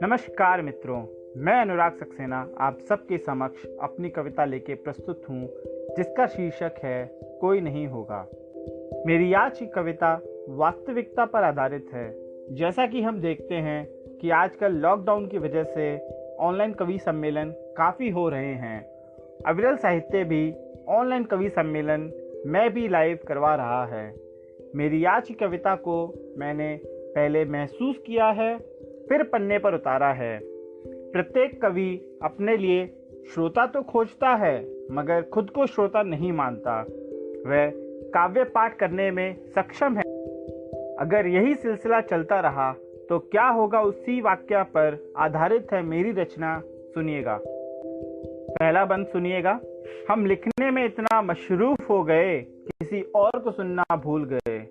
नमस्कार मित्रों, मैं अनुराग सक्सेना आप सबके समक्ष अपनी कविता लेके प्रस्तुत हूँ, जिसका शीर्षक है कोई नहीं होगा। मेरी आज की कविता वास्तविकता पर आधारित है। जैसा कि हम देखते हैं कि आजकल लॉकडाउन की वजह से ऑनलाइन कवि सम्मेलन काफ़ी हो रहे हैं। अविरल साहित्य भी ऑनलाइन कवि सम्मेलन में भी लाइव करवा रहा है। मेरी आज की कविता को मैंने पहले महसूस किया है, फिर पन्ने पर उतारा है। प्रत्येक कवि अपने लिए श्रोता तो खोजता है, मगर खुद को श्रोता नहीं मानता। वह काव्य पाठ करने में सक्षम है। अगर यही सिलसिला चलता रहा तो क्या होगा, उसी वाक्य पर आधारित है मेरी रचना। सुनिएगा। पहला बंद सुनिएगा। हम लिखने में इतना मशरूफ हो गए, किसी और को सुनना भूल गए।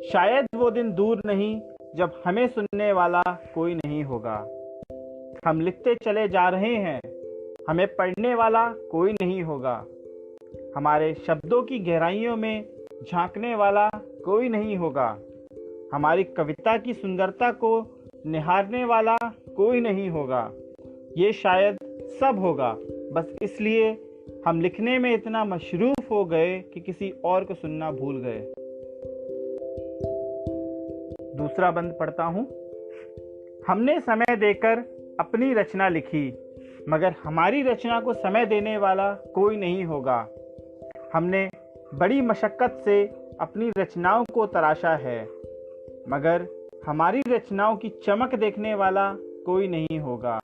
शायद वो दिन दूर नहीं जब हमें सुनने वाला कोई नहीं होगा। हम लिखते चले जा रहे हैं, हमें पढ़ने वाला कोई नहीं होगा। हमारे शब्दों की गहराइयों में झांकने वाला कोई नहीं होगा। हमारी कविता की सुंदरता को निहारने वाला कोई नहीं होगा। ये शायद सब होगा बस इसलिए हम लिखने में इतना मशरूफ हो गए कि किसी और को सुनना भूल गए। दूसरा बंद पढ़ता हूँ। हमने समय देकर अपनी रचना लिखी, मगर हमारी रचना को समय देने वाला कोई नहीं होगा। हमने बड़ी मशक्कत से अपनी रचनाओं को तराशा है, मगर हमारी रचनाओं की चमक देखने वाला कोई नहीं होगा।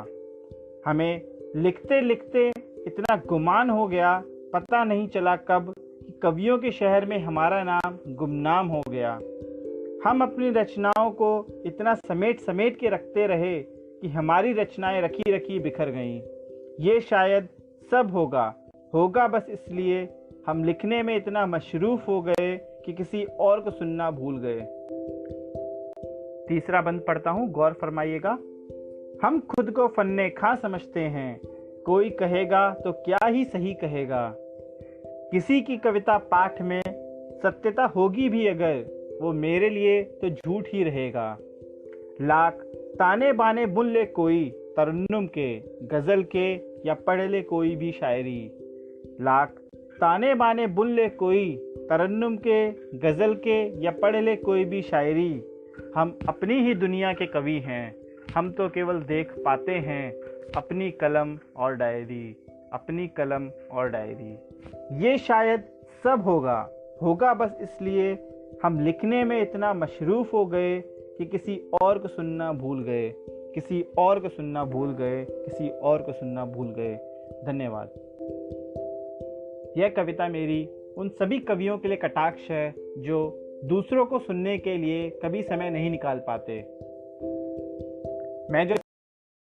हमें लिखते लिखते इतना गुमान हो गया, पता नहीं चला कब कि कवियों के शहर में हमारा नाम गुमनाम हो गया। हम अपनी रचनाओं को इतना समेट समेट के रखते रहे कि हमारी रचनाएं रखी रखी बिखर गईं। ये शायद सब होगा बस इसलिए हम लिखने में इतना मशरूफ हो गए कि किसी और को सुनना भूल गए। तीसरा बंद पढ़ता हूँ, गौर फरमाइएगा। हम खुद को फन्ने खां समझते हैं, कोई कहेगा तो क्या ही सही कहेगा। किसी की कविता पाठ में सत्यता होगी भी अगर, वो मेरे लिए तो झूठ ही रहेगा। लाख ताने बाने बुन ले कोई तरन्नुम के, गजल के या पढ़ ले कोई भी शायरी। लाख ताने बाने बुन ले कोई तरन्नुम के, गजल के या पढ़ ले कोई भी शायरी। हम अपनी ही दुनिया के कवि हैं, हम तो केवल देख पाते हैं अपनी कलम और डायरी, अपनी कलम और डायरी। ये शायद सब होगा बस इसलिए हम लिखने में इतना मशरूफ हो गए कि किसी और को सुनना भूल गए, किसी और को सुनना भूल गए, किसी और को सुनना भूल गए। धन्यवाद। यह कविता मेरी उन सभी कवियों के लिए कटाक्ष है जो दूसरों को सुनने के लिए कभी समय नहीं निकाल पाते। मैं जो